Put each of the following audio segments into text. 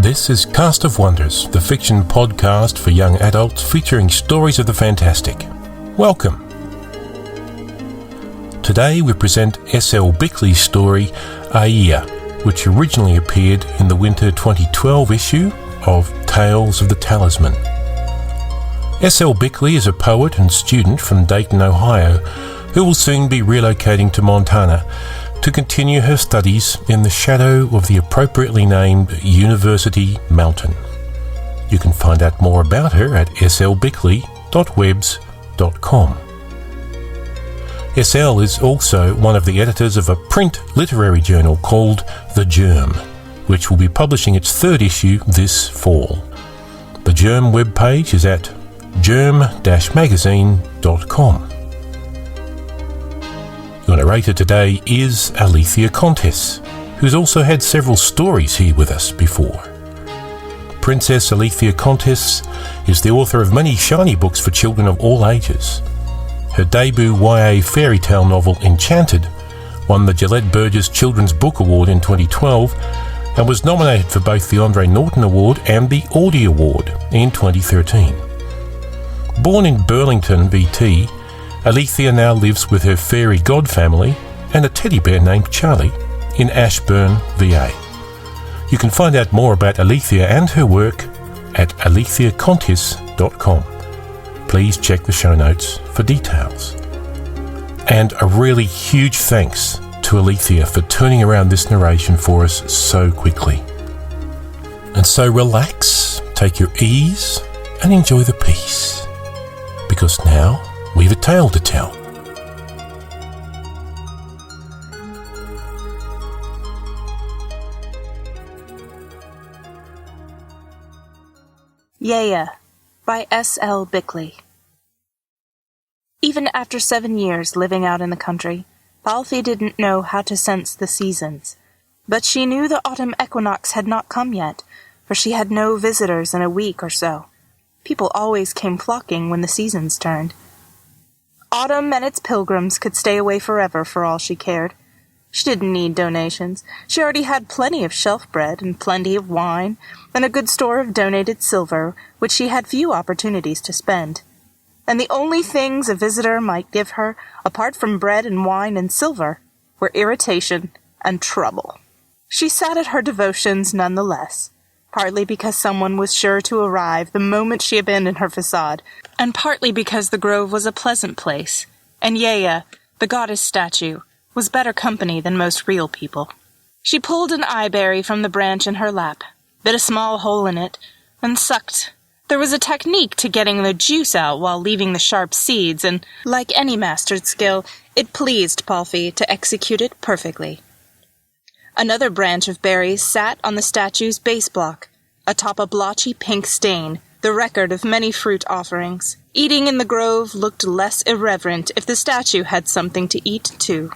This is Cast of Wonders, the fiction podcast for young adults featuring stories of the fantastic. Welcome. Today we present S.L. Bickley's story, Ieia, which originally appeared in the winter 2012 issue of Tales of the Talisman. S.L. Bickley is a poet and student from Dayton, Ohio, who will soon be relocating to Montana to continue her studies in the shadow of the appropriately named University Mountain. You can find out more about her at slbickley.webs.com. SL is also one of the editors of a print literary journal called The Germ, which will be publishing its third issue this fall. The Germ webpage is at germ-magazine.com. Your narrator today is Ieia Contes, who's also had several stories here with us before. Princess Ieia Contes is the author of many shiny books for children of all ages. Her debut YA fairy tale novel, Enchanted, won the Gillette Burgess Children's Book Award in 2012 and was nominated for both the Andre Norton Award and the Audie Award in 2013. Born in Burlington, VT, Ieia now lives with her fairy god family and a teddy bear named Charlie in Ashburn, VA. You can find out more about Ieia and her work at ieiacontes.com. Please check the show notes for details. And a really huge thanks to Ieia for turning around this narration for us so quickly. And so relax, take your ease, and enjoy the peace. Because now we've a tale to tell. Ieia by S.L. Bickley. Even after 7 years living out in the country, Palfi didn't know how to sense the seasons. But she knew the autumn equinox had not come yet, for she had no visitors in a week or so. People always came flocking when the seasons turned. Autumn and its pilgrims could stay away forever for all she cared. She didn't need donations. She already had plenty of shelf bread and plenty of wine and a good store of donated silver, which she had few opportunities to spend. And the only things a visitor might give her, apart from bread and wine and silver, were irritation and trouble. She sat at her devotions nonetheless, partly because someone was sure to arrive the moment she abandoned her facade, and partly because the grove was a pleasant place, and Ieia, the goddess statue, was better company than most real people. She pulled an eyeberry from the branch in her lap, bit a small hole in it, and sucked. There was a technique to getting the juice out while leaving the sharp seeds, and, like any mastered skill, it pleased Palfi to execute it perfectly. Another branch of berries sat on the statue's base block, atop a blotchy pink stain, the record of many fruit offerings. Eating in the grove looked less irreverent if the statue had something to eat, too.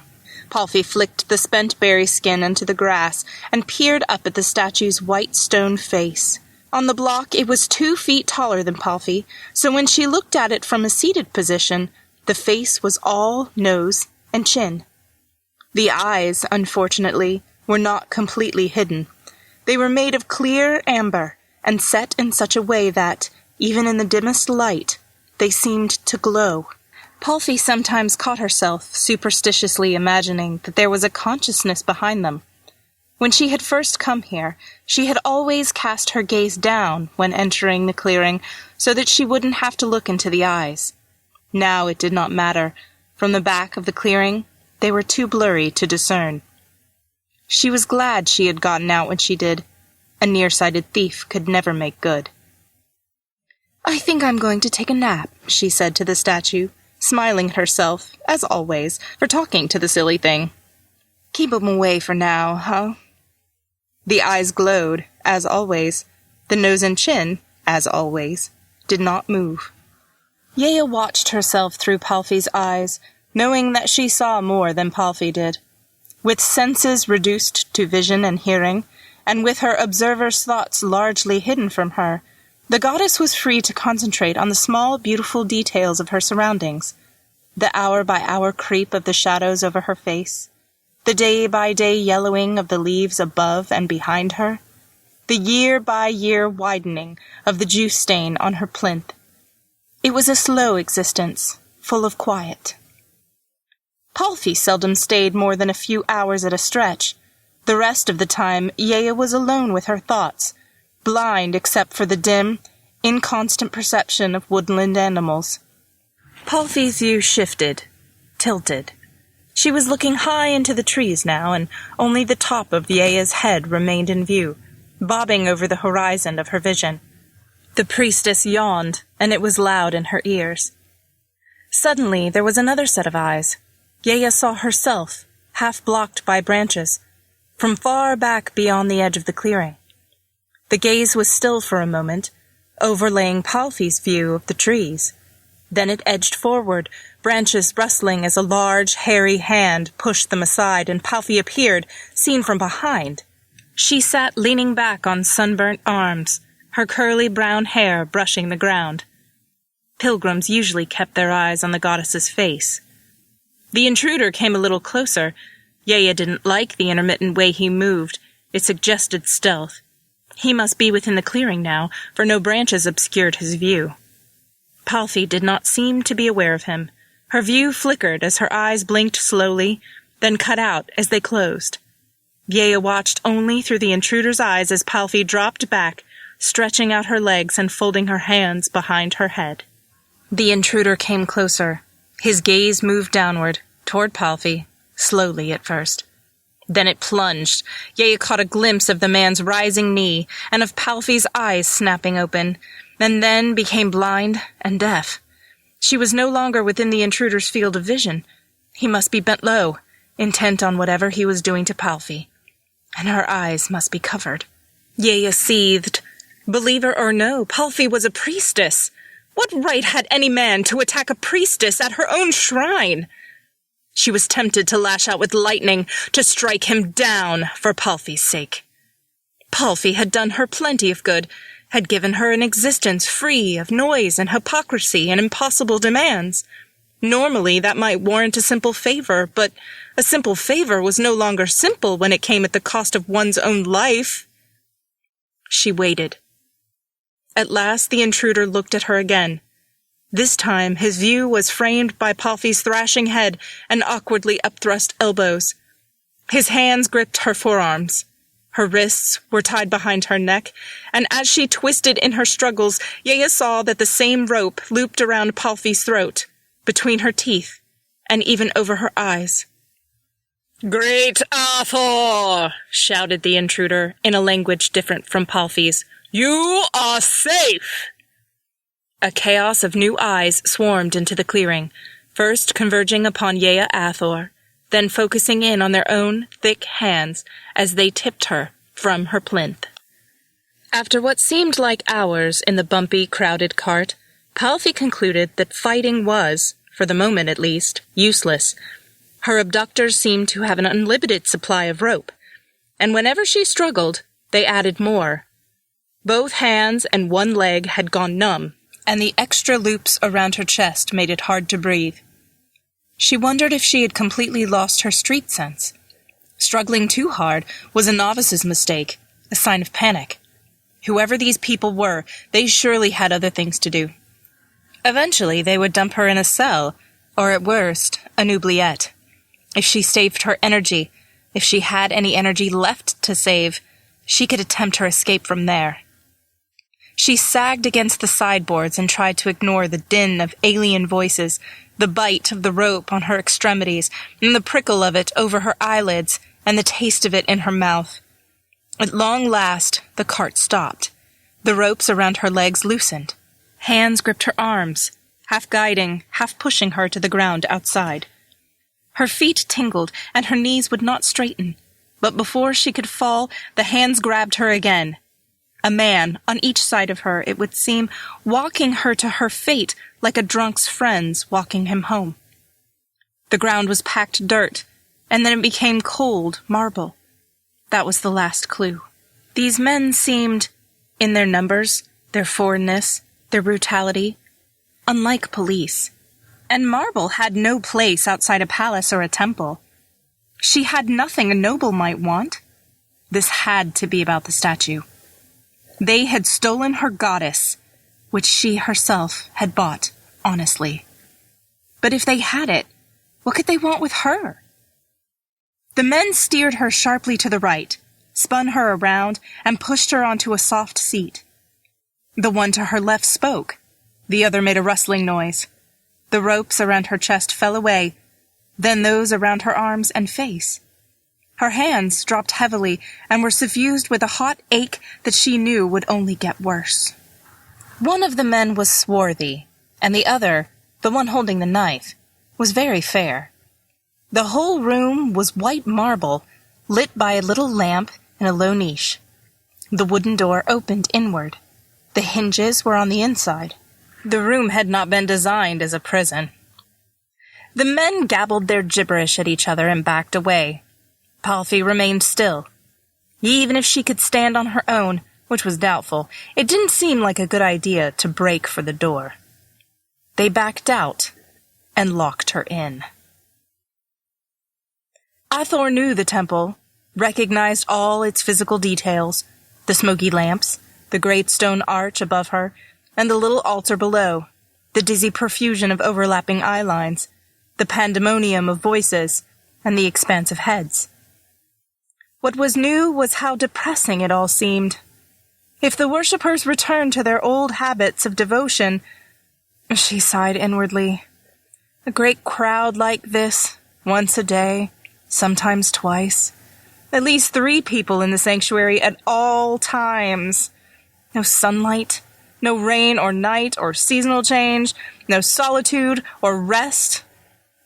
Palfi flicked the spent berry skin into the grass and peered up at the statue's white stone face. On the block it was 2 feet taller than Palfi, so when she looked at it from a seated position, the face was all nose and chin. The eyes, unfortunately, were not completely hidden. They were made of clear amber and set in such a way that, even in the dimmest light, they seemed to glow. Palfi sometimes caught herself superstitiously imagining that there was a consciousness behind them. When she had first come here, she had always cast her gaze down when entering the clearing so that she wouldn't have to look into the eyes. Now it did not matter. From the back of the clearing, they were too blurry to discern. She was glad she had gotten out when she did. A nearsighted thief could never make good. "I think I'm going to take a nap," she said to the statue, smiling at herself, as always, for talking to the silly thing. "Keep 'em away for now, huh?" The eyes glowed, as always. The nose and chin, as always, did not move. Ieia watched herself through Palfi's eyes, knowing that she saw more than Palfi did. With senses reduced to vision and hearing, and with her observer's thoughts largely hidden from her, the goddess was free to concentrate on the small, beautiful details of her surroundings. The hour-by-hour creep of the shadows over her face, the day-by-day yellowing of the leaves above and behind her, the year-by-year widening of the juice stain on her plinth. It was a slow existence, full of quiet. Palfy seldom stayed more than a few hours at a stretch. The rest of the time, Ieia was alone with her thoughts, blind except for the dim, inconstant perception of woodland animals. Palfy's view shifted, tilted. She was looking high into the trees now, and only the top of Ieia's head remained in view, bobbing over the horizon of her vision. The priestess yawned, and it was loud in her ears. Suddenly there was another set of eyes. Ieia saw herself, half blocked by branches, from far back beyond the edge of the clearing. The gaze was still for a moment, overlaying Palfy's view of the trees. Then it edged forward, branches rustling as a large, hairy hand pushed them aside, and Palfy appeared, seen from behind. She sat leaning back on sunburnt arms, her curly brown hair brushing the ground. Pilgrims usually kept their eyes on the goddess's face. The intruder came a little closer. Ieia didn't like the intermittent way he moved. It suggested stealth. He must be within the clearing now, for no branches obscured his view. Palfy did not seem to be aware of him. Her view flickered as her eyes blinked slowly, then cut out as they closed. Ieia watched only through the intruder's eyes as Palfy dropped back, stretching out her legs and folding her hands behind her head. The intruder came closer. His gaze moved downward, toward Palfy, slowly at first. Then it plunged. Ieia caught a glimpse of the man's rising knee, and of Palfy's eyes snapping open, and then became blind and deaf. She was no longer within the intruder's field of vision. He must be bent low, intent on whatever he was doing to Palfy. And her eyes must be covered. Ieia seethed. Believer or no, Palfy was a priestess. What right had any man to attack a priestess at her own shrine? She was tempted to lash out with lightning, to strike him down for Palfy's sake. Palfy had done her plenty of good, had given her an existence free of noise and hypocrisy and impossible demands. Normally that might warrant a simple favor, but a simple favor was no longer simple when it came at the cost of one's own life. She waited. At last the intruder looked at her again. This time his view was framed by Palfy's thrashing head and awkwardly upthrust elbows. His hands gripped her forearms. Her wrists were tied behind her neck, and as she twisted in her struggles, Ieia saw that the same rope looped around Palfy's throat, between her teeth, and even over her eyes. "Great Arthur!" shouted the intruder, in a language different from Palfy's. "You are safe!" A chaos of new eyes swarmed into the clearing, first converging upon Ieia Athor, then focusing in on their own thick hands as they tipped her from her plinth. After what seemed like hours in the bumpy, crowded cart, Palfy concluded that fighting was, for the moment at least, useless. Her abductors seemed to have an unlimited supply of rope, and whenever she struggled, they added more. Both hands and one leg had gone numb, and the extra loops around her chest made it hard to breathe. She wondered if she had completely lost her street sense. Struggling too hard was a novice's mistake, a sign of panic. Whoever these people were, they surely had other things to do. Eventually they would dump her in a cell, or at worst, an oubliette. If she saved her energy, if she had any energy left to save, she could attempt her escape from there. She sagged against the sideboards and tried to ignore the din of alien voices, the bite of the rope on her extremities, and the prickle of it over her eyelids, and the taste of it in her mouth. At long last, the cart stopped. The ropes around her legs loosened. Hands gripped her arms, half guiding, half pushing her to the ground outside. Her feet tingled, and her knees would not straighten. But before she could fall, the hands grabbed her again. A man, on each side of her, it would seem, walking her to her fate like a drunk's friends walking him home. The ground was packed dirt, and then it became cold marble. That was the last clue. These men seemed, in their numbers, their foreignness, their brutality, unlike police. And marble had no place outside a palace or a temple. She had nothing a noble might want. This had to be about the statue. They had stolen her goddess, which she herself had bought, honestly. But if they had it, what could they want with her? The men steered her sharply to the right, spun her around, and pushed her onto a soft seat. The one to her left spoke. The other made a rustling noise. The ropes around her chest fell away, then those around her arms and face. Her hands dropped heavily and were suffused with a hot ache that she knew would only get worse. One of the men was swarthy, and the other, the one holding the knife, was very fair. The whole room was white marble, lit by a little lamp in a low niche. The wooden door opened inward. The hinges were on the inside. The room had not been designed as a prison. The men gabbled their gibberish at each other and backed away. Palfi remained still. Even if she could stand on her own, which was doubtful, it didn't seem like a good idea to break for the door. They backed out and locked her in. Athor knew the temple, recognized all its physical details, the smoky lamps, the great stone arch above her, and the little altar below, the dizzy profusion of overlapping eye lines, the pandemonium of voices, and the expanse of heads. What was new was how depressing it all seemed. If the worshippers returned to their old habits of devotion, she sighed inwardly. A great crowd like this, once a day, sometimes twice. At least 3 people in the sanctuary at all times. No sunlight, no rain or night or seasonal change, no solitude or rest.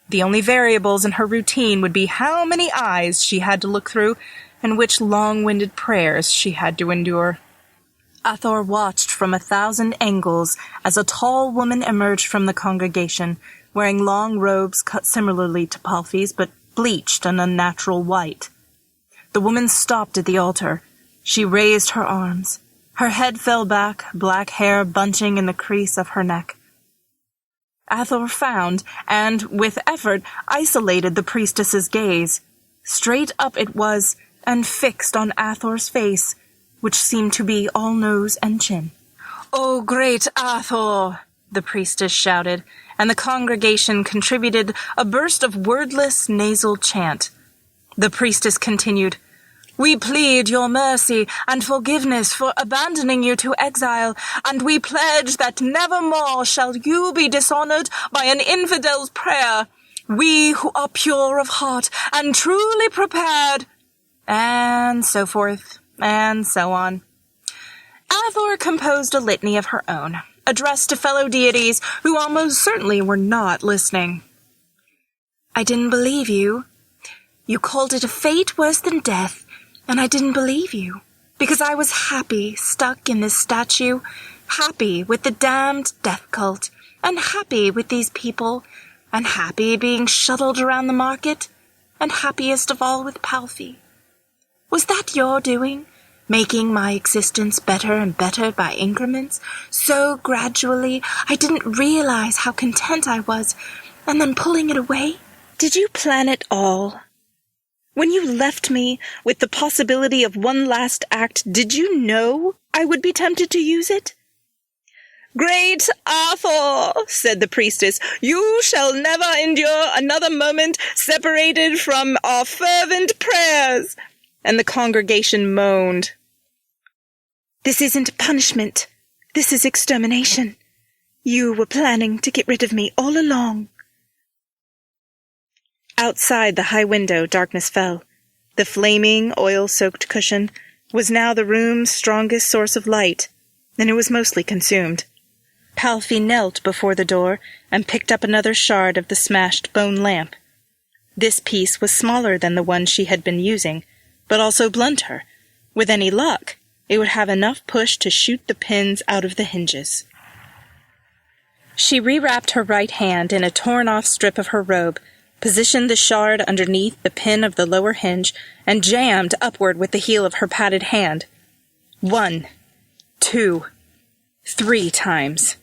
The only variables in her routine would be how many eyes she had to look through and which long-winded prayers she had to endure. Athor watched from 1,000 angles as a tall woman emerged from the congregation, wearing long robes cut similarly to Palfi's but bleached an unnatural white. The woman stopped at the altar. She raised her arms. Her head fell back, black hair bunching in the crease of her neck. Athor found, and, with effort, isolated the priestess's gaze. Straight up it was, and fixed on Athor's face, which seemed to be all nose and chin. "O great Athor!" the priestess shouted, and the congregation contributed a burst of wordless nasal chant. The priestess continued, "We plead your mercy and forgiveness for abandoning you to exile, and we pledge that never more shall you be dishonored by an infidel's prayer. We who are pure of heart and truly prepared," and so forth, and so on. Athor composed a litany of her own, addressed to fellow deities who almost certainly were not listening. "I didn't believe you. You called it a fate worse than death, and I didn't believe you, because I was happy stuck in this statue, happy with the damned death cult, and happy with these people, and happy being shuttled around the market, and happiest of all with Palfi. Was that your doing, making my existence better and better by increments, so gradually I didn't realize how content I was, and then pulling it away? Did you plan it all? When you left me with the possibility of one last act, did you know I would be tempted to use it?" "Great Athor," said the priestess, "you shall never endure another moment separated from our fervent prayers." And the congregation moaned. "This isn't punishment. This is extermination. You were planning to get rid of me all along." Outside the high window, darkness fell. The flaming, oil-soaked cushion was now the room's strongest source of light, and it was mostly consumed. Palfi knelt before the door and picked up another shard of the smashed bone lamp. This piece was smaller than the one she had been using, but also blunter. With any luck, it would have enough push to shoot the pins out of the hinges. She rewrapped her right hand in a torn-off strip of her robe, positioned the shard underneath the pin of the lower hinge, and jammed upward with the heel of her padded hand. 1, 2, 3 times.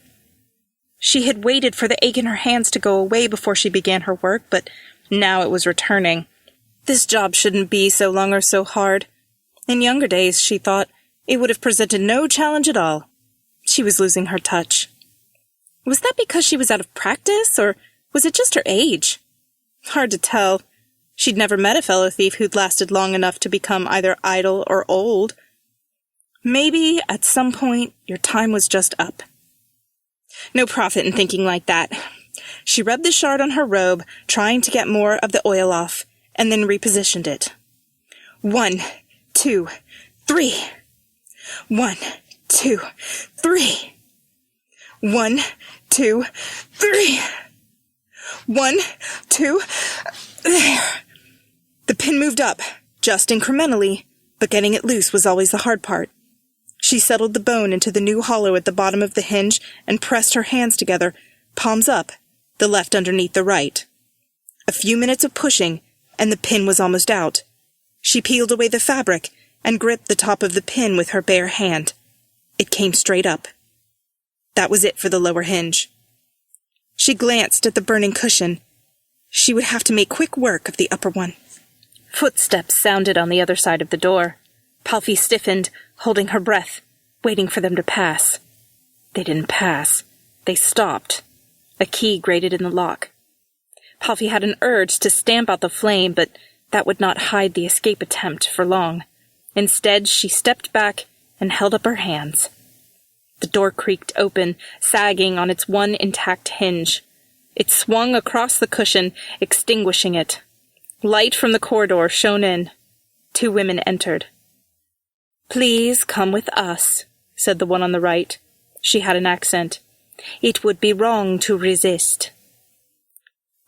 She had waited for the ache in her hands to go away before she began her work, but now it was returning. This job shouldn't be so long or so hard. In younger days, she thought, it would have presented no challenge at all. She was losing her touch. Was that because she was out of practice, or was it just her age? Hard to tell. She'd never met a fellow thief who'd lasted long enough to become either idle or old. Maybe, at some point, your time was just up. No profit in thinking like that. She rubbed the shard on her robe, trying to get more of the oil off, and then repositioned it. 1, 2, 3. 1, 2, 3. 1, 2, 3. 1, 2, there. The pin moved up, just incrementally, but getting it loose was always the hard part. She settled the bone into the new hollow at the bottom of the hinge and pressed her hands together, palms up, the left underneath the right. A few minutes of pushing, and the pin was almost out. She peeled away the fabric and gripped the top of the pin with her bare hand. It came straight up. That was it for the lower hinge. She glanced at the burning cushion. She would have to make quick work of the upper one. Footsteps sounded on the other side of the door. Palfi stiffened, holding her breath, waiting for them to pass. They didn't pass. They stopped. A key grated in the lock. Palfi had an urge to stamp out the flame, but that would not hide the escape attempt for long. Instead, she stepped back and held up her hands. The door creaked open, sagging on its one intact hinge. It swung across the cushion, extinguishing it. Light from the corridor shone in. 2 women entered. "Please come with us," said the one on the right. She had an accent. "It would be wrong to resist."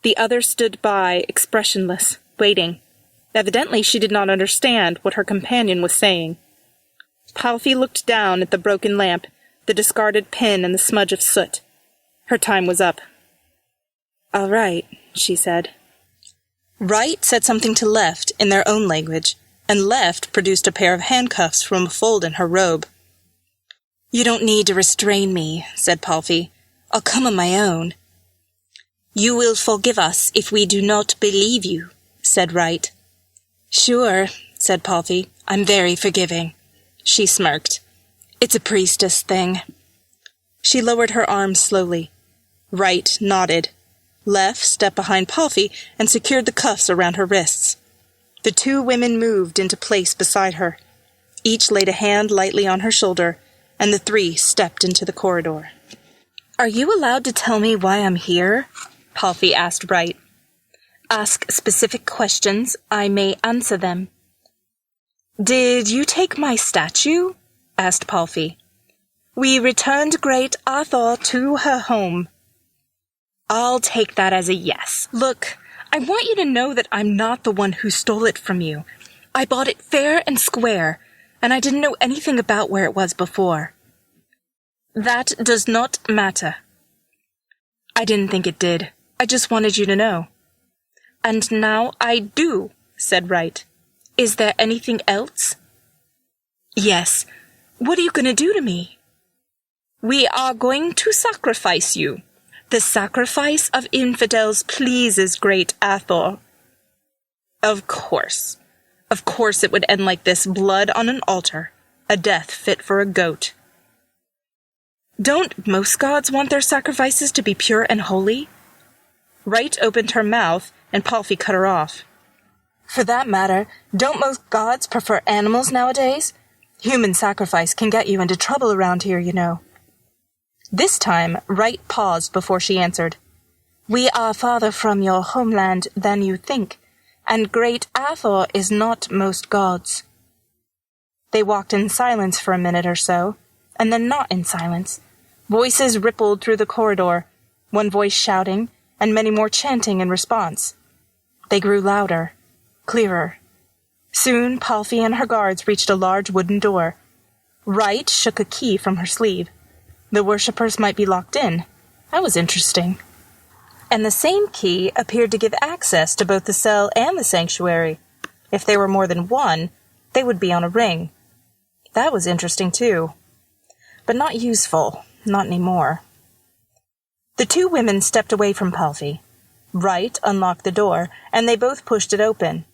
The other stood by, expressionless, waiting. Evidently she did not understand what her companion was saying. Palfi looked down at the broken lamp, the discarded pin and the smudge of soot. Her time was up. "All right," she said. Right said something to Left in their own language, and Left produced a pair of handcuffs from a fold in her robe. "You don't need to restrain me," said Palfi. "I'll come on my own." "You will forgive us if we do not believe you," said Right. "Sure," said Palfi. "I'm very forgiving." She smirked. "It's a priestess thing." She lowered her arms slowly. Right nodded. Left stepped behind Palfi and secured the cuffs around her wrists. The 2 women moved into place beside her. Each laid a hand lightly on her shoulder, and the 3 stepped into the corridor. "Are you allowed to tell me why I'm here?" Palfi asked Right. "Ask specific questions. I may answer them." "Did you take my statue?" asked Palfi. "We returned great Arthur to her home." "I'll take that as a yes. Look, I want you to know that I'm not the one who stole it from you. I bought it fair and square, and I didn't know anything about where it was before." "That does not matter." "I didn't think it did. I just wanted you to know." "And now I do," said Right. "Is there anything else?" "Yes. What are you going to do to me?" "We are going to sacrifice you. The sacrifice of infidels pleases great Athor." Of course. Of course it would end like this, blood on an altar, a death fit for a goat. Don't most gods want their sacrifices to be pure and holy? Right opened her mouth, and Palfi cut her off. For that matter, don't most gods prefer animals nowadays? Human sacrifice can get you into trouble around here, you know. This time, Right paused before she answered. "We are farther from your homeland than you think, and great Athor is not most gods." They walked in silence for a minute or so, and then not in silence. Voices rippled through the corridor, one voice shouting, and many more chanting in response. They grew louder, clearer. Soon Palfi and her guards reached a large wooden door. Right shook a key from her sleeve. The worshippers might be locked in. That was interesting. And the same key appeared to give access to both the cell and the sanctuary. If there were more than one, they would be on a ring. That was interesting, too. But not useful. Not anymore. The 2 women stepped away from Palfi. Right unlocked the door, and they both pushed it open.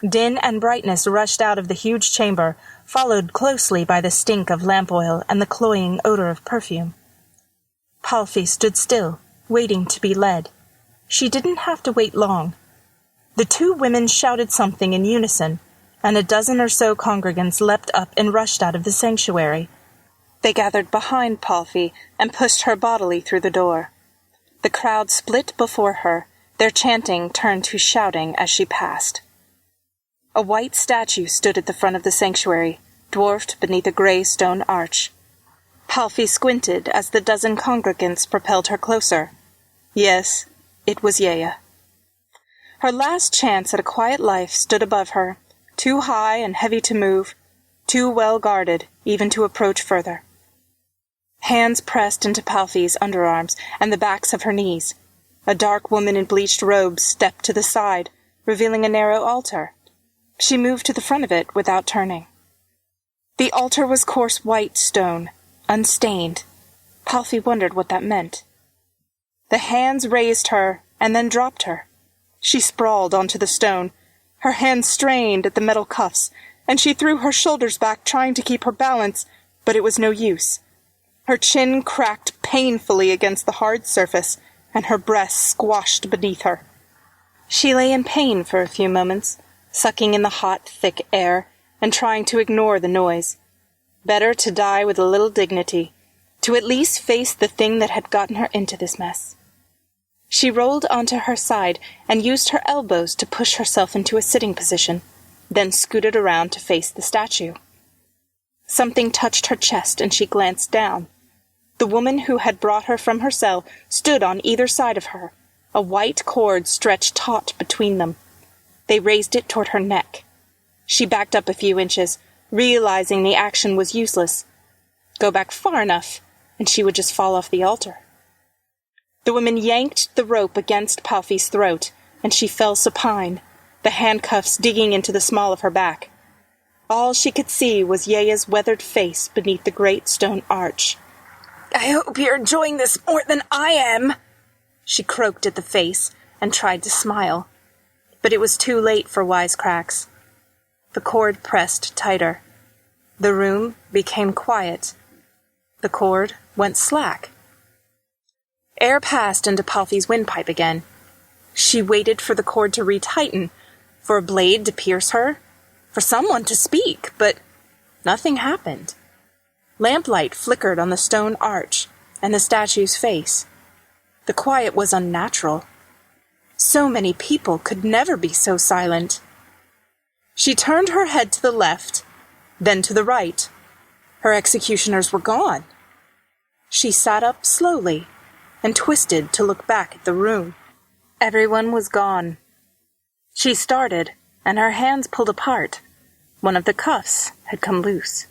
Din and brightness rushed out of the huge chamber, followed closely by the stink of lamp oil and the cloying odor of perfume. Palfi stood still, waiting to be led. She didn't have to wait long. The two women shouted something in unison, and a dozen or so congregants leapt up and rushed out of the sanctuary. They gathered behind Palfi and pushed her bodily through the door. The crowd split before her, their chanting turned to shouting as she passed. A white statue stood at the front of the sanctuary, dwarfed beneath a gray stone arch. Palfi squinted as the dozen congregants propelled her closer. Yes, it was Ieia. Her last chance at a quiet life stood above her, too high and heavy to move, too well guarded even to approach further. Hands pressed into Palfi's underarms and the backs of her knees. A dark woman in bleached robes stepped to the side, revealing a narrow altar. She moved to the front of it without turning. The altar was coarse white stone, unstained. Palfi wondered what that meant. The hands raised her and then dropped her. She sprawled onto the stone. Her hands strained at the metal cuffs, and she threw her shoulders back trying to keep her balance, but it was no use. Her chin cracked painfully against the hard surface, and her breasts squashed beneath her. She lay in pain for a few moments, sucking in the hot, thick air, and trying to ignore the noise. Better to die with a little dignity, to at least face the thing that had gotten her into this mess. She rolled onto her side and used her elbows to push herself into a sitting position, then scooted around to face the statue. Something touched her chest and she glanced down. The woman who had brought her from her cell stood on either side of her, a white cord stretched taut between them. They raised it toward her neck. She backed up a few inches, realizing the action was useless. Go back far enough, and she would just fall off the altar. The woman yanked the rope against Palfi's throat, and she fell supine, the handcuffs digging into the small of her back. All she could see was Ieia's weathered face beneath the great stone arch. "I hope you're enjoying this more than I am," she croaked at the face and tried to smile. But it was too late for wisecracks. The cord pressed tighter. The room became quiet. The cord went slack. Air passed into Palfi's windpipe again. She waited for the cord to retighten, for a blade to pierce her, for someone to speak, but nothing happened. Lamplight flickered on the stone arch and the statue's face. The quiet was unnatural. So many people could never be so silent. She turned her head to the left, then to the right. Her executioners were gone. She sat up slowly and twisted to look back at the room. Everyone was gone. She started, and her hands pulled apart. One of the cuffs had come loose.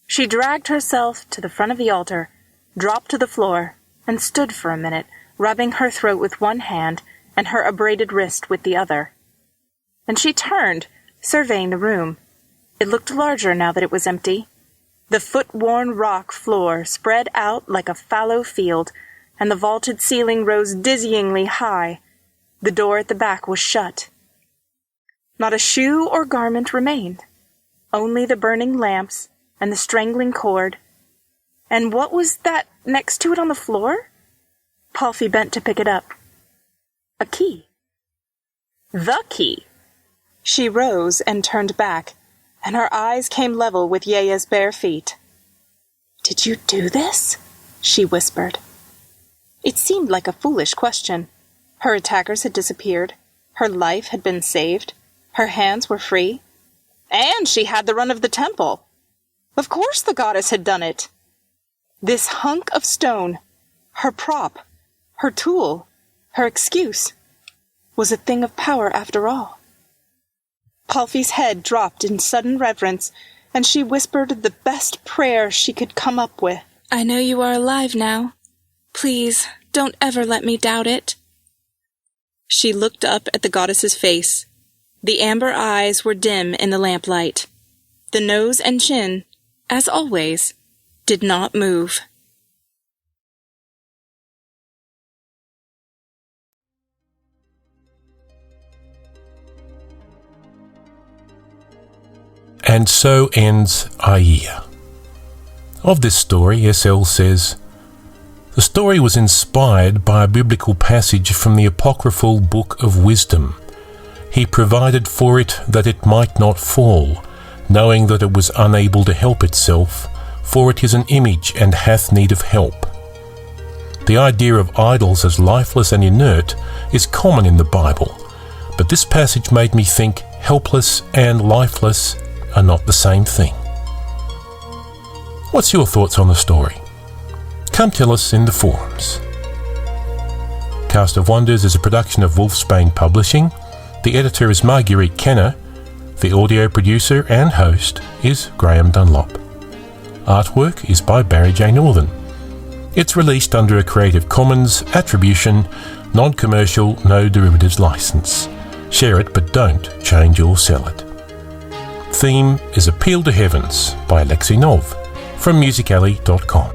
She dragged herself to the front of the altar, dropped to the floor, and stood for a minute, rubbing her throat with one hand and her abraded wrist with the other. And she turned, surveying the room. It looked larger now that it was empty. The foot-worn rock floor spread out like a fallow field, and the vaulted ceiling rose dizzyingly high. The door at the back was shut. Not a shoe or garment remained, only the burning lamps and the strangling cord. And what was that next to it on the floor? Palfi bent to pick it up. A key. The key. She rose and turned back, and her eyes came level with Ieia's bare feet. "Did you do this?" she whispered. It seemed like a foolish question. Her attackers had disappeared. Her life had been saved. Her hands were free. And she had the run of the temple. Of course the goddess had done it. This hunk of stone, her prop, her tool, her excuse, was a thing of power after all. Palfi's head dropped in sudden reverence, and she whispered the best prayer she could come up with. "I know you are alive now. Please, don't ever let me doubt it." She looked up at the goddess's face. The amber eyes were dim in the lamplight. The nose and chin, as always, did not move. And so ends Ieia. Of this story, S.L. says, "The story was inspired by a biblical passage from the apocryphal Book of Wisdom. He provided for it that it might not fall, knowing that it was unable to help itself, for it is an image and hath need of help." The idea of idols as lifeless and inert is common in the Bible, but this passage made me think helpless and lifeless are not the same thing. What's your thoughts on the story? Come tell us in the forums. Cast of Wonders is a production of Wolfsbane Publishing. The editor is Marguerite Kenner. The audio producer and host is Graham Dunlop. Artwork is by Barry J. Northern. It's released under a Creative Commons Attribution, Non-Commercial, No Derivatives license. Share it but don't change or sell it. Theme is Appeal to Heavens by Alexei Nov from musicalley.com.